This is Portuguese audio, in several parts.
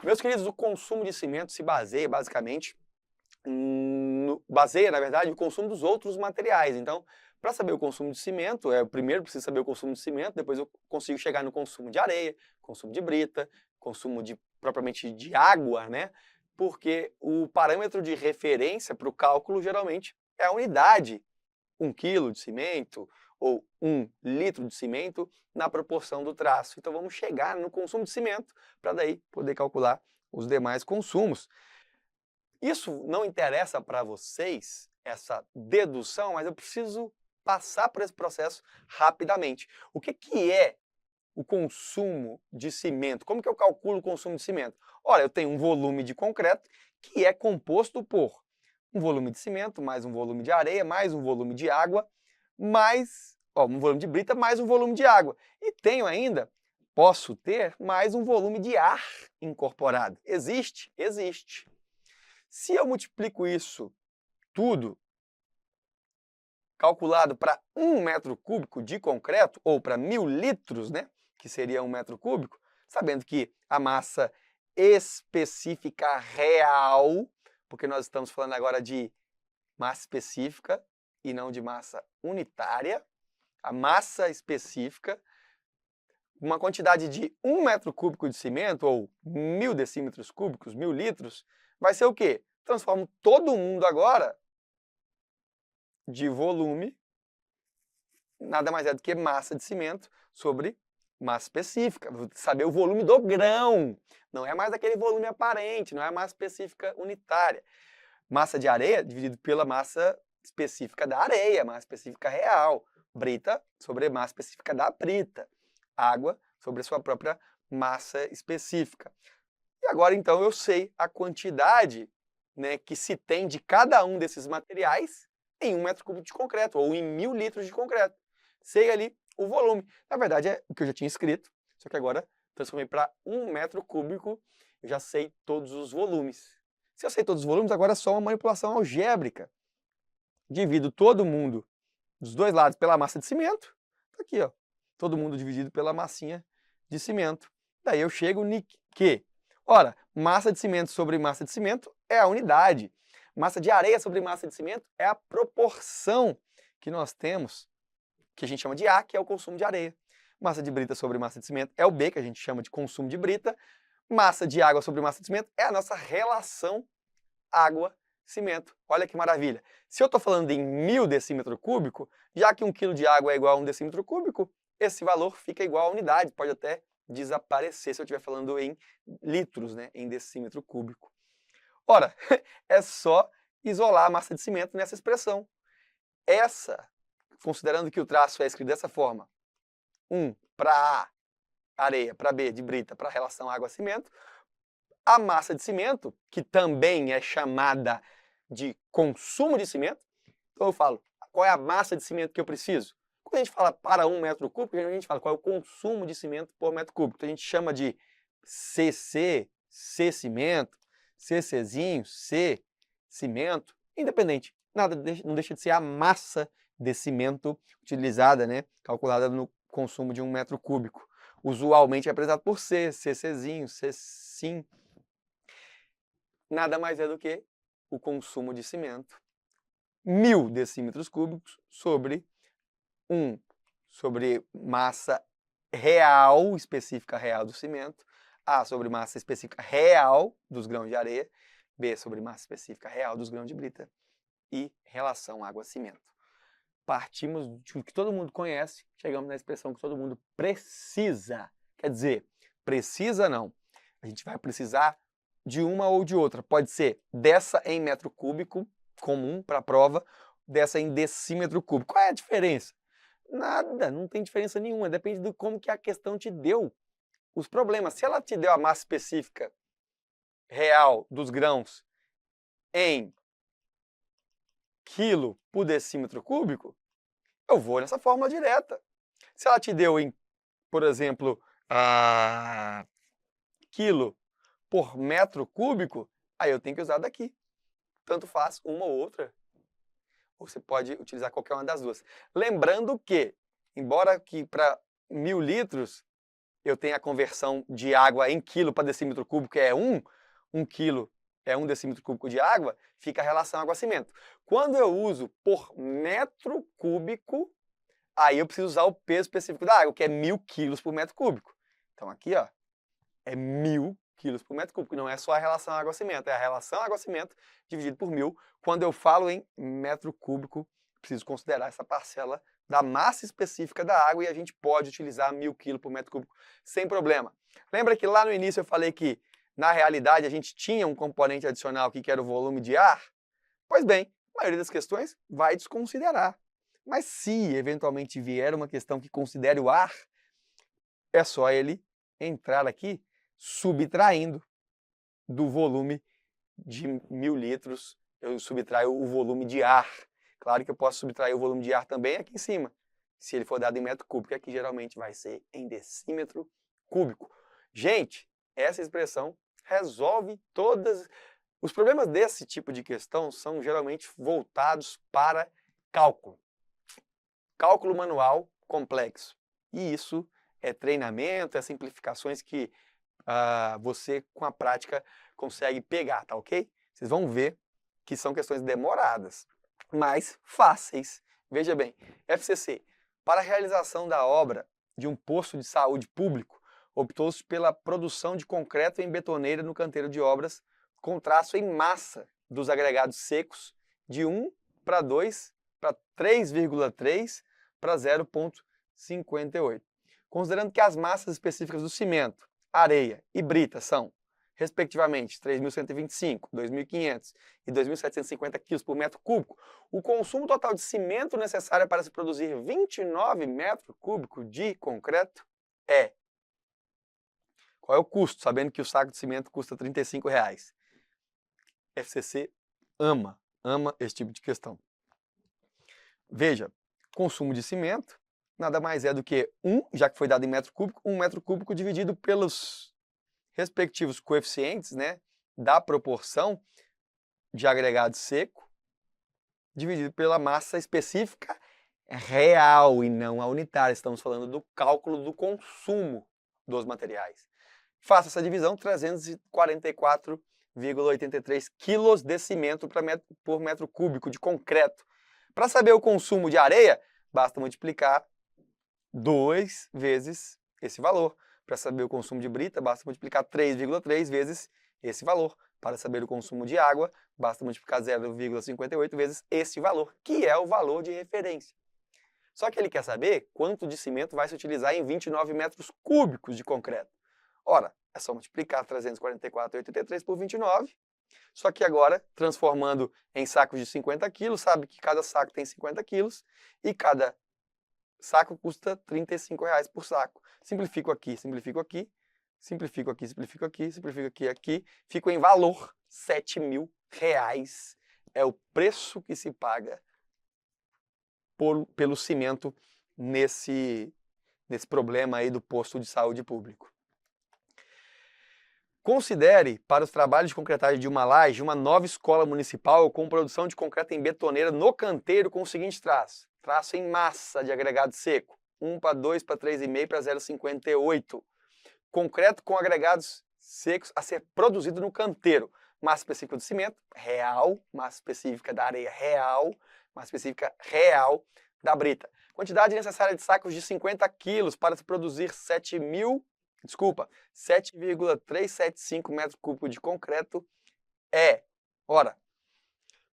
Meus queridos, o consumo de cimento se baseia basicamente na verdade, o consumo dos outros materiais. Então, para saber o consumo de cimento, eu primeiro preciso saber o consumo de cimento, depois eu consigo chegar no consumo de areia, consumo de brita, consumo de propriamente de água, né? Porque o parâmetro de referência para o cálculo geralmente é a unidade, 1 quilo de cimento ou 1 litro de cimento na proporção do traço. Então vamos chegar no consumo de cimento para daí poder calcular os demais consumos. Isso não interessa para vocês, essa dedução, mas eu preciso passar por esse processo rapidamente. O que é o consumo de cimento? Como que eu calculo o consumo de cimento? Olha, eu tenho um volume de concreto que é composto por um volume de cimento, mais um volume de areia, mais um volume de água, mais um volume de brita, mais um volume de água. E tenho ainda, posso ter, mais um volume de ar incorporado. Existe? Existe. Se eu multiplico isso tudo, calculado para 1 metro cúbico de concreto, ou para 1000 litros, né, que seria 1 metro cúbico, sabendo que a massa específica real, porque nós estamos falando agora de massa específica e não de massa unitária, a massa específica, uma quantidade de 1 metro cúbico de cimento, ou 1000 decímetros cúbicos, 1000 litros, vai ser o quê? Transformo todo mundo agora de volume, nada mais é do que massa de cimento sobre massa específica. Vou saber o volume do grão, não é mais aquele volume aparente, não é a massa específica unitária. Massa de areia dividido pela massa específica da areia, massa específica real. Brita sobre massa específica da brita. Água sobre a sua própria massa específica. E agora, então, eu sei a quantidade, né, que se tem de cada um desses materiais em 1 metro cúbico de concreto, ou em 1000 litros de concreto. Sei ali o volume. Na verdade, é o que eu já tinha escrito, só que agora transformei para 1 metro cúbico, eu já sei todos os volumes. Se eu sei todos os volumes, agora é só uma manipulação algébrica. Divido todo mundo dos dois lados pela massa de cimento. Tá aqui, ó. Todo mundo dividido pela massinha de cimento. Daí eu chego em que, ora, massa de cimento sobre massa de cimento é a unidade. Massa de areia sobre massa de cimento é a proporção que nós temos, que a gente chama de A, que é o consumo de areia. Massa de brita sobre massa de cimento é o B, que a gente chama de consumo de brita. Massa de água sobre massa de cimento é a nossa relação água-cimento. Olha que maravilha. Se eu estou falando em 1000 decímetro cúbico, já que 1 quilo de água é igual a 1 decímetro cúbico, esse valor fica igual à unidade, pode até desaparecer se eu estiver falando em litros, né, em decímetro cúbico. Ora, é só isolar a massa de cimento nessa expressão. Essa, considerando que o traço é escrito dessa forma, 1 para A, areia, para B, de brita, para a relação água-cimento, a massa de cimento, que também é chamada de consumo de cimento, então eu falo, qual é a massa de cimento que eu preciso? Quando a gente fala para 1 metro cúbico, a gente fala qual é o consumo de cimento por metro cúbico. Então a gente chama de CC, C cimento, CCzinho, C cimento, independente. Nada não deixa de ser a massa de cimento utilizada, né, calculada no consumo de 1 metro cúbico. Usualmente é apresentado por C, CCzinho, Ccim. Nada mais é do que o consumo de cimento. 1000 decímetros cúbicos sobre sobre massa real, específica real do cimento, A sobre massa específica real dos grãos de areia, B sobre massa específica real dos grãos de brita e relação água-cimento. Partimos de o que todo mundo conhece, chegamos na expressão que todo mundo precisa. Quer dizer, precisa não. A gente vai precisar de uma ou de outra. Pode ser dessa em metro cúbico, comum para a prova, dessa em decímetro cúbico. Qual é a diferença? Nada, não tem diferença nenhuma. Depende de como que a questão te deu os problemas. Se ela te deu a massa específica real dos grãos em quilo por decímetro cúbico, eu vou nessa fórmula direta. Se ela te deu em, por exemplo, quilo por metro cúbico, aí eu tenho que usar daqui. Tanto faz uma ou outra. Ou você pode utilizar qualquer uma das duas. Lembrando que, embora que para 1000 litros eu tenho a conversão de água em quilo para decímetro cúbico, que é 1 quilo é 1 decímetro cúbico de água, fica a relação água-cimento. Quando eu uso por metro cúbico, aí eu preciso usar o peso específico da água, que é 1000 quilos por metro cúbico. Então aqui, ó, é 1000 quilos por metro cúbico. Não é só a relação água-cimento, é a relação água-cimento dividido por 1000. Quando eu falo em metro cúbico, preciso considerar essa parcela da massa específica da água e a gente pode utilizar 1000 quilos por metro cúbico sem problema. Lembra que lá no início eu falei que, na realidade, a gente tinha um componente adicional aqui que era o volume de ar? Pois bem, a maioria das questões vai desconsiderar. Mas se eventualmente vier uma questão que considere o ar, é só ele entrar aqui subtraindo do volume de 1000 litros, eu subtraio o volume de ar. Claro que eu posso subtrair o volume de ar também aqui em cima, se ele for dado em metro cúbico, aqui geralmente vai ser em decímetro cúbico. Gente, essa expressão resolve todas... Os problemas desse tipo de questão são geralmente voltados para cálculo. Cálculo manual complexo. E isso é treinamento, é simplificações que você, com a prática, consegue pegar, tá ok? Vocês vão ver que são questões demoradas, mas fáceis. Veja bem, FCC, para a realização da obra de um posto de saúde público, optou-se pela produção de concreto em betoneira no canteiro de obras com traço em massa dos agregados secos de 1 para 2 para 3,3 para 0,58. Considerando que as massas específicas do cimento, areia e brita são, respectivamente, 3.125, 2.500 e 2.750 kg por metro cúbico, o consumo total de cimento necessário para se produzir 29 metros cúbicos de concreto é... Qual é o custo? Sabendo que o saco de cimento custa R$ 35,00. FCC ama esse tipo de questão. Veja, consumo de cimento nada mais é do que já que foi dado em metro cúbico, 1 metro cúbico dividido pelos respectivos coeficientes, né, da proporção de agregado seco, dividido pela massa específica real e não a unitária. Estamos falando do cálculo do consumo dos materiais. Faça essa divisão, 344,83 quilos de cimento por metro cúbico de concreto. Para saber o consumo de areia, basta multiplicar 2 vezes esse valor. Para saber o consumo de brita, basta multiplicar 3,3 vezes esse valor. Para saber o consumo de água, basta multiplicar 0,58 vezes esse valor, que é o valor de referência. Só que ele quer saber quanto de cimento vai se utilizar em 29 metros cúbicos de concreto. Ora, é só multiplicar 344,83 por 29. Só que agora, transformando em sacos de 50 quilos, sabe que cada saco tem 50 quilos e cada saco custa R$ 35,00 por saco. Simplifico aqui, simplifico aqui, simplifico aqui, simplifico aqui, simplifico aqui, aqui. Fico em valor, R$ 7.000. É o preço que se paga pelo cimento nesse problema aí do posto de saúde público. Considere, para os trabalhos de concretagem de uma laje, uma nova escola municipal com produção de concreto em betoneira no canteiro com o seguinte traço. Traço em massa de agregado seco, 1 para 2 para 3,5 para 0,58. Concreto com agregados secos a ser produzido no canteiro. Massa específica do cimento, real. Massa específica da areia, real. Massa específica real da brita. Quantidade necessária de sacos de 50 quilos para se produzir 7,375 metros cúbicos de concreto é, ora,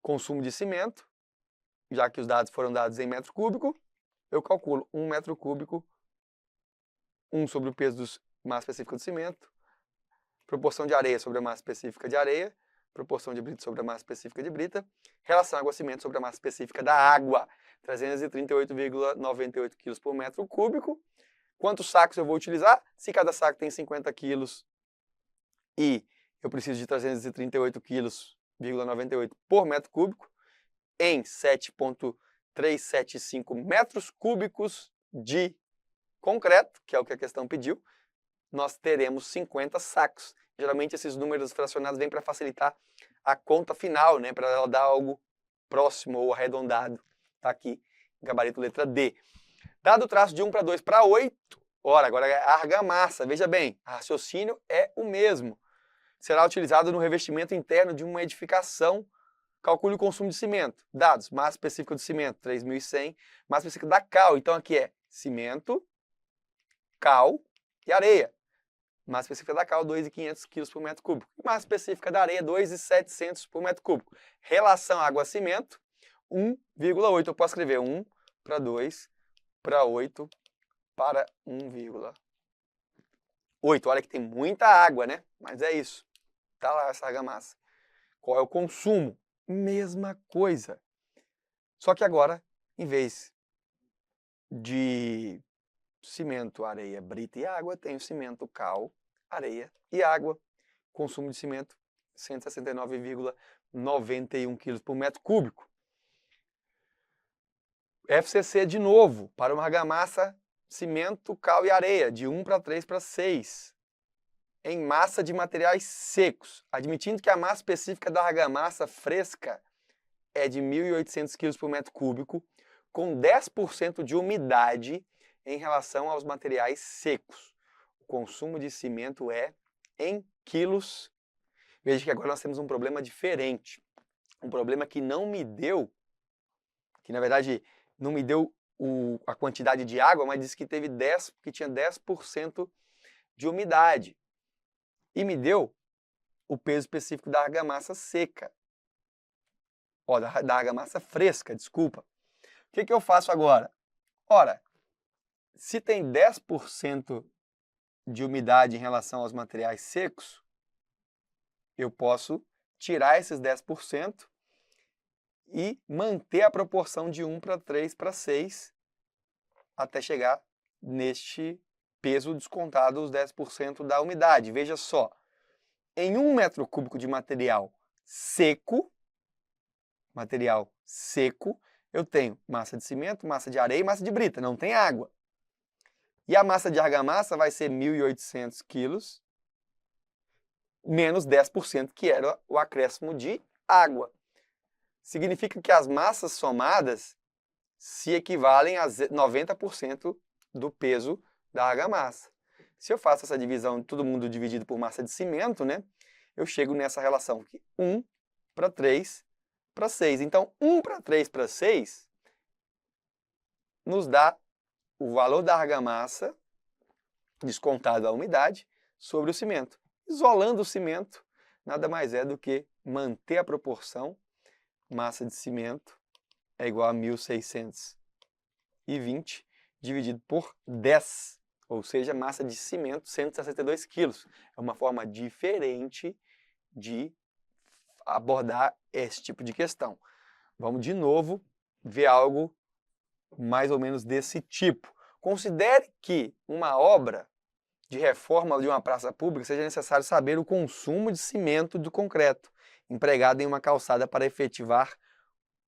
consumo de cimento, já que os dados foram dados em metro cúbico, eu calculo 1 metro cúbico, 1 sobre o peso da massa específica do cimento, proporção de areia sobre a massa específica de areia, proporção de brita sobre a massa específica de brita, relação água-cimento sobre a massa específica da água, 338,98 kg por metro cúbico. Quantos sacos eu vou utilizar? Se cada saco tem 50 quilos e eu preciso de 338,98 kg por metro cúbico, em 7,375 metros cúbicos de concreto, que é o que a questão pediu, nós teremos 50 sacos. Geralmente esses números fracionados vêm para facilitar a conta final, né, para ela dar algo próximo ou arredondado. Está aqui, gabarito letra D. Dado o traço de 1 para 2 para 8, Ora, agora é argamassa. Veja bem, o raciocínio é o mesmo. Será utilizado no revestimento interno de uma edificação. Calcule o consumo de cimento. Dados, massa específica do cimento, 3.100. Massa específica da cal, então aqui é cimento, cal e areia. Massa específica da cal, 2.500 kg por metro cúbico. E massa específica da areia, 2.700 por metro cúbico. Relação água-cimento, 1,8. Eu posso escrever 1 para 2 para 8 para 1,8. Olha que tem muita água, né? Mas é isso. Tá lá essa argamassa. Qual é o consumo? Mesma coisa. Só que agora, em vez de cimento, areia, brita e água, tenho cimento, cal, areia e água. Consumo de cimento, 169,91 kg por metro cúbico. FCC de novo, para uma argamassa, cimento, cal e areia, de 1 para 3 para 6. Em massa de materiais secos, admitindo que a massa específica da argamassa fresca é de 1.800 kg por metro cúbico, com 10% de umidade em relação aos materiais secos. O consumo de cimento é em quilos. Veja que agora nós temos um problema diferente. Um problema que não me deu, que na verdade não me deu a quantidade de água, mas disse que tinha 10% de umidade. E me deu o peso específico da argamassa seca. Da argamassa fresca, desculpa. O que eu faço agora? Ora, se tem 10% de umidade em relação aos materiais secos, eu posso tirar esses 10% e manter a proporção de 1 para 3 para 6 até chegar neste peso descontado os 10% da umidade. Veja só, em 1 metro cúbico de material seco, eu tenho massa de cimento, massa de areia e massa de brita, não tem água. E a massa de argamassa vai ser 1.800 quilos, menos 10%, que era o acréscimo de água. Significa que as massas somadas se equivalem a 90% do peso da argamassa. Se eu faço essa divisão de todo mundo dividido por massa de cimento, né, eu chego nessa relação aqui, 1 para 3 para 6. Então, 1 para 3 para 6 nos dá o valor da argamassa descontado a umidade sobre o cimento. Isolando o cimento, nada mais é do que manter a proporção. Massa de cimento é igual a 1.620 dividido por 10, ou seja, massa de cimento 162 quilos. É uma forma diferente de abordar esse tipo de questão. Vamos de novo ver algo mais ou menos desse tipo. Considere que uma obra de reforma de uma praça pública seja necessário saber o consumo de cimento do concreto empregado em uma calçada para efetivar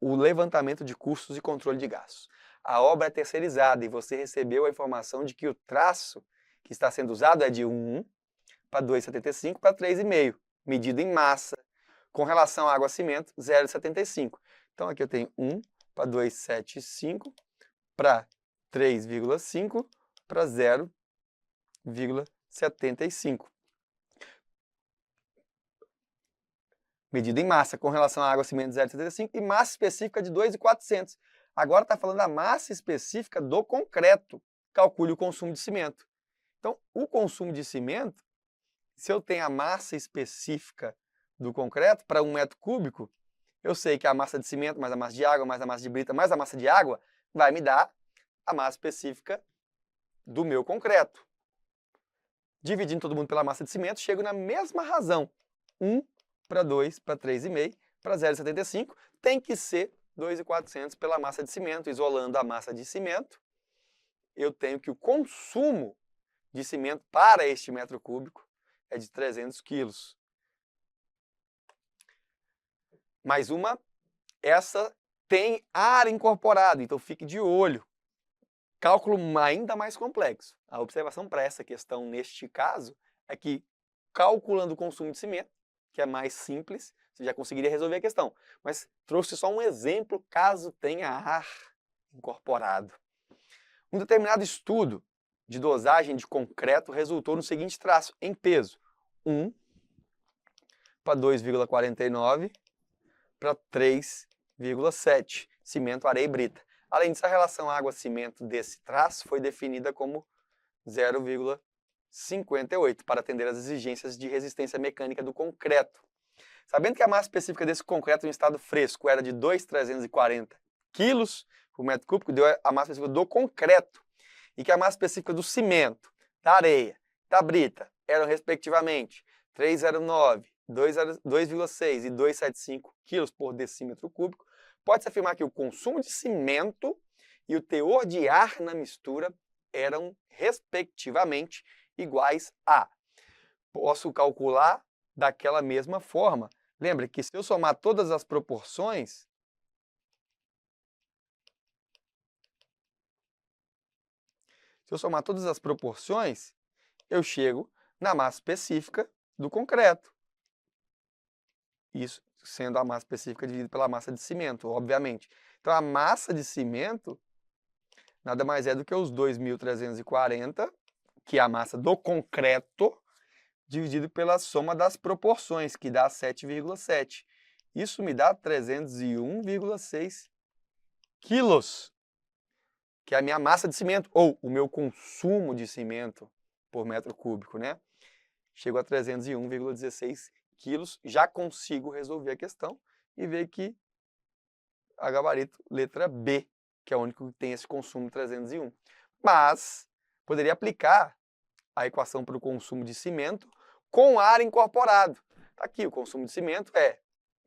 o levantamento de custos e controle de gastos. A obra é terceirizada e você recebeu a informação de que o traço que está sendo usado é de 1 para 2,75 para 3,5, medido em massa, com relação à água-cimento, 0,75. Então aqui eu tenho 1 para 2,75 para 3,5 para 0,75. Medida em massa, com relação à água-cimento 0,75 e massa específica de 2.400. Agora está falando da massa específica do concreto. Calcule o consumo de cimento. Então, o consumo de cimento, se eu tenho a massa específica do concreto para 1 metro cúbico, eu sei que a massa de cimento mais a massa de água, mais a massa de brita, mais a massa de água, vai me dar a massa específica do meu concreto. Dividindo todo mundo pela massa de cimento, chego na mesma razão. 1 para 2 para 3,5 para 0,75 tem que ser 2.400 pela massa de cimento. Isolando a massa de cimento, eu tenho que o consumo de cimento para este metro cúbico é de 300 quilos. Mais uma, essa tem ar incorporado, então fique de olho. Cálculo ainda mais complexo. A observação para essa questão, neste caso, é que calculando o consumo de cimento, que é mais simples, você já conseguiria resolver a questão. Mas trouxe só um exemplo caso tenha ar incorporado. Um determinado estudo de dosagem de concreto resultou no seguinte traço, em peso. 1 para 2,49 para 3,7, cimento, areia e brita. Além disso, a relação água-cimento desse traço foi definida como 0,58 para atender às exigências de resistência mecânica do concreto. Sabendo que a massa específica desse concreto em estado fresco era de 2.340 kg por metro cúbico, deu a massa específica do concreto, e que a massa específica do cimento, da areia, da brita eram respectivamente 309, 2,6 e 2,75 kg por decímetro cúbico, pode-se afirmar que o consumo de cimento e o teor de ar na mistura eram, respectivamente, iguais a. Posso calcular daquela mesma forma. Lembra que se eu somar todas as proporções, eu chego na massa específica do concreto. Isso sendo a massa específica dividida pela massa de cimento, obviamente. Então, a massa de cimento nada mais é do que os 2.340, que é a massa do concreto, dividido pela soma das proporções, que dá 7,7. Isso me dá 301,6 quilos, que é a minha massa de cimento, ou o meu consumo de cimento por metro cúbico, né? Chego a 301,16 quilos, já consigo resolver a questão e ver que a gabarito letra B, que é o único que tem esse consumo 301. Mas poderia aplicar a equação para o consumo de cimento com ar incorporado. Tá aqui, o consumo de cimento é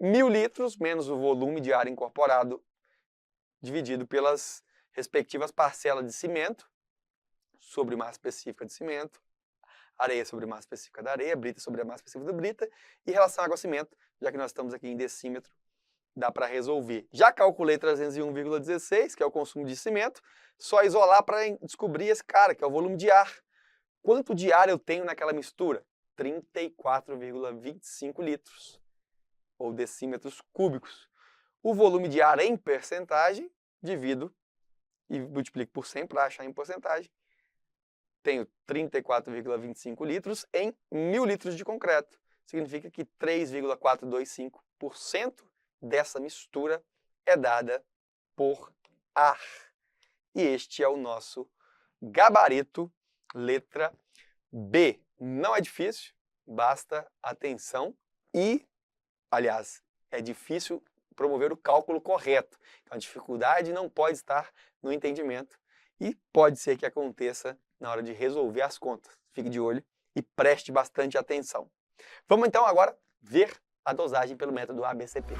1.000 litros menos o volume de ar incorporado dividido pelas respectivas parcelas de cimento sobre massa específica de cimento, areia sobre massa específica da areia, brita sobre a massa específica da brita, e relação água-cimento, já que nós estamos aqui em decímetro, dá para resolver. Já calculei 301,16, que é o consumo de cimento, só isolar para descobrir esse cara, que é o volume de ar. Quanto de ar eu tenho naquela mistura? 34,25 litros, ou decímetros cúbicos. O volume de ar em percentagem, divido e multiplico por 100 para achar em porcentagem. Tenho 34,25 litros em 1.000 litros de concreto. Significa que 3,425% dessa mistura é dada por ar. E este é o nosso gabarito, letra B. Não é difícil, basta atenção e, aliás, é difícil promover o cálculo correto. Então, a dificuldade não pode estar no entendimento e pode ser que aconteça na hora de resolver as contas. Fique de olho e preste bastante atenção. Vamos então agora ver a dosagem pelo método ABCP.